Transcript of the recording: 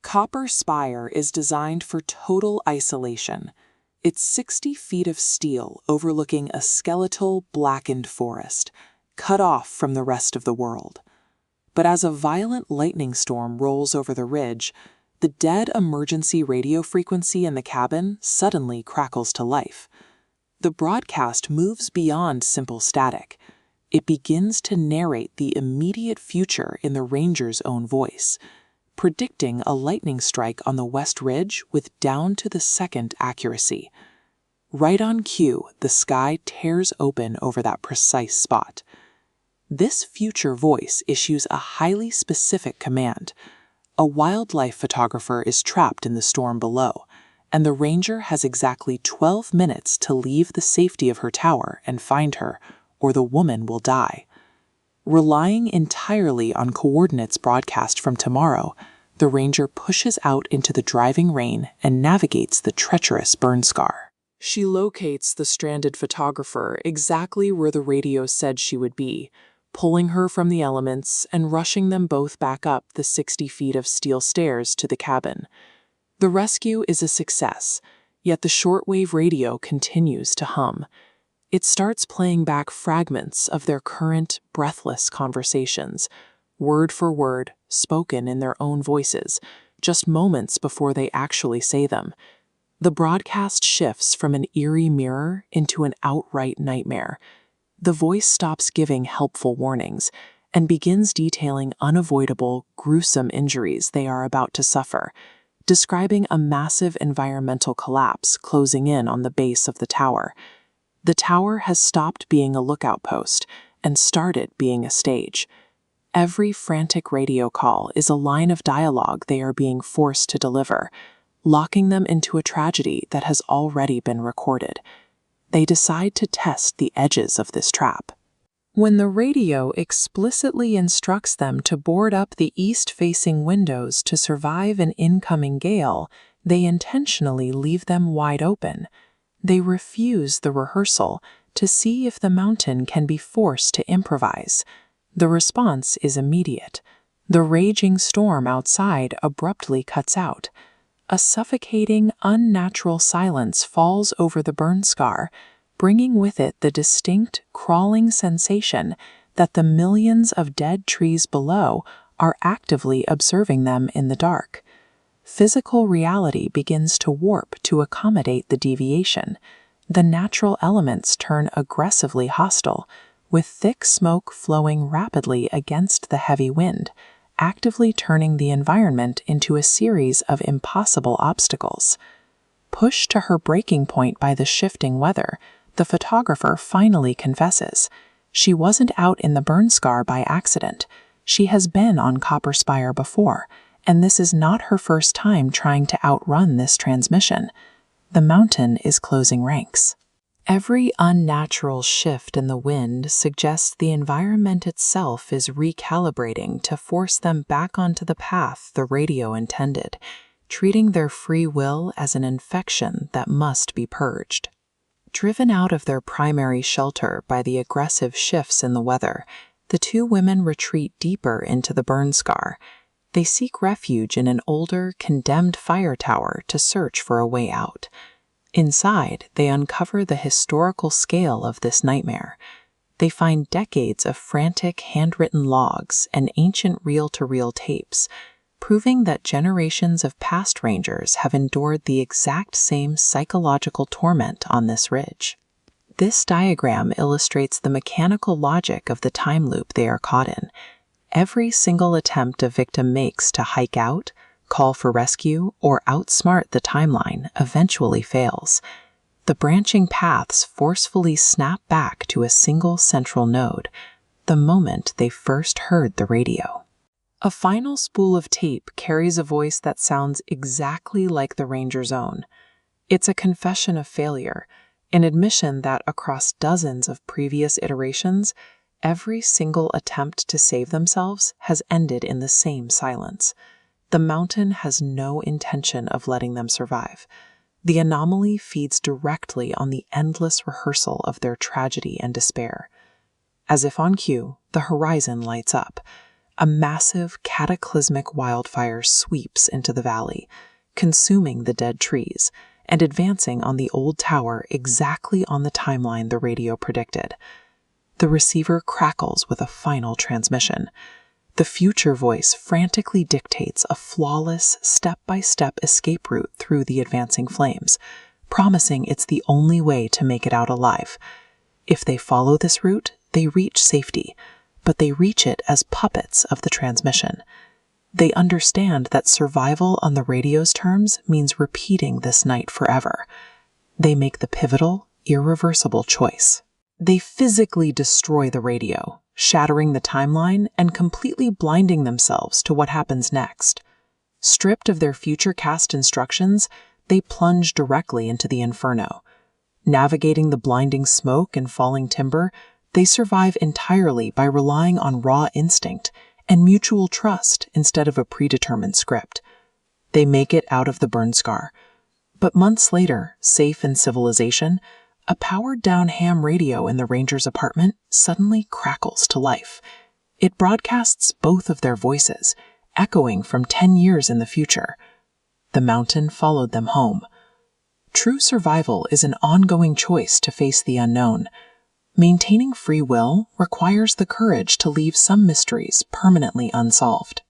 Copper Spire is designed for total isolation. It's 60 feet of steel overlooking a skeletal, blackened forest, cut off from the rest of the world. But as a violent lightning storm rolls over the ridge, the dead emergency radio frequency in the cabin suddenly crackles to life. The broadcast moves beyond simple static. It begins to narrate the immediate future in the ranger's own voice, predicting a lightning strike on the West Ridge with down-to-the-second accuracy. Right on cue, the sky tears open over that precise spot. This future voice issues a highly specific command. A wildlife photographer is trapped in the storm below, and the ranger has exactly 12 minutes to leave the safety of her tower and find her, or the woman will die. Relying entirely on coordinates broadcast from tomorrow, the ranger pushes out into the driving rain and navigates the treacherous burn scar. She locates the stranded photographer exactly where the radio said she would be, pulling her from the elements and rushing them both back up the 60 feet of steel stairs to the cabin. The rescue is a success, yet the shortwave radio continues to hum. It starts playing back fragments of their current, breathless conversations, word for word, spoken in their own voices, just moments before they actually say them. The broadcast shifts from an eerie mirror into an outright nightmare. The voice stops giving helpful warnings and begins detailing unavoidable, gruesome injuries they are about to suffer, describing a massive environmental collapse closing in on the base of the tower. The tower has stopped being a lookout post and started being a stage. Every frantic radio call is a line of dialogue they are being forced to deliver, locking them into a tragedy that has already been recorded. They decide to test the edges of this trap. When the radio explicitly instructs them to board up the east-facing windows to survive an incoming gale, they intentionally leave them wide open. They refuse the rehearsal to see if the mountain can be forced to improvise. The response is immediate. The raging storm outside abruptly cuts out. A suffocating, unnatural silence falls over the burn scar, bringing with it the distinct, crawling sensation that the millions of dead trees below are actively observing them in the dark. Physical reality begins to warp to accommodate the deviation. The natural elements turn aggressively hostile, with thick smoke flowing rapidly against the heavy wind, actively turning the environment into a series of impossible obstacles. Pushed to her breaking point by the shifting weather, the photographer finally confesses. She wasn't out in the burn scar by accident. She has been on Copper Spire before, and this is not her first time trying to outrun this transmission. The mountain is closing ranks. Every unnatural shift in the wind suggests the environment itself is recalibrating to force them back onto the path the radio intended, treating their free will as an infection that must be purged. Driven out of their primary shelter by the aggressive shifts in the weather, the two women retreat deeper into the burn scar. They seek refuge in an older, condemned fire tower to search for a way out. Inside, they uncover the historical scale of this nightmare. They find decades of frantic handwritten logs and ancient reel-to-reel tapes, proving that generations of past rangers have endured the exact same psychological torment on this ridge. This diagram illustrates the mechanical logic of the time loop they are caught in. Every single attempt a victim makes to hike out, call for rescue, or outsmart the timeline eventually fails. The branching paths forcefully snap back to a single central node, the moment they first heard the radio. A final spool of tape carries a voice that sounds exactly like the ranger's own. It's a confession of failure, an admission that across dozens of previous iterations, every single attempt to save themselves has ended in the same silence. The mountain has no intention of letting them survive. The anomaly feeds directly on the endless rehearsal of their tragedy and despair. As if on cue, the horizon lights up. A massive, cataclysmic wildfire sweeps into the valley, consuming the dead trees and advancing on the old tower exactly on the timeline the radio predicted. The receiver crackles with a final transmission. The future voice frantically dictates a flawless, step-by-step escape route through the advancing flames, promising it's the only way to make it out alive. If they follow this route, they reach safety, but they reach it as puppets of the transmission. They understand that survival on the radio's terms means repeating this night forever. They make the pivotal, irreversible choice. They physically destroy the radio, shattering the timeline and completely blinding themselves to what happens next. Stripped of their future cast instructions, they plunge directly into the inferno. Navigating the blinding smoke and falling timber, they survive entirely by relying on raw instinct and mutual trust instead of a predetermined script. They make it out of the burn scar. But months later, safe in civilization, a powered-down ham radio in the ranger's apartment suddenly crackles to life. It broadcasts both of their voices, echoing from 10 years in the future. The mountain followed them home. True survival is an ongoing choice to face the unknown. Maintaining free will requires the courage to leave some mysteries permanently unsolved.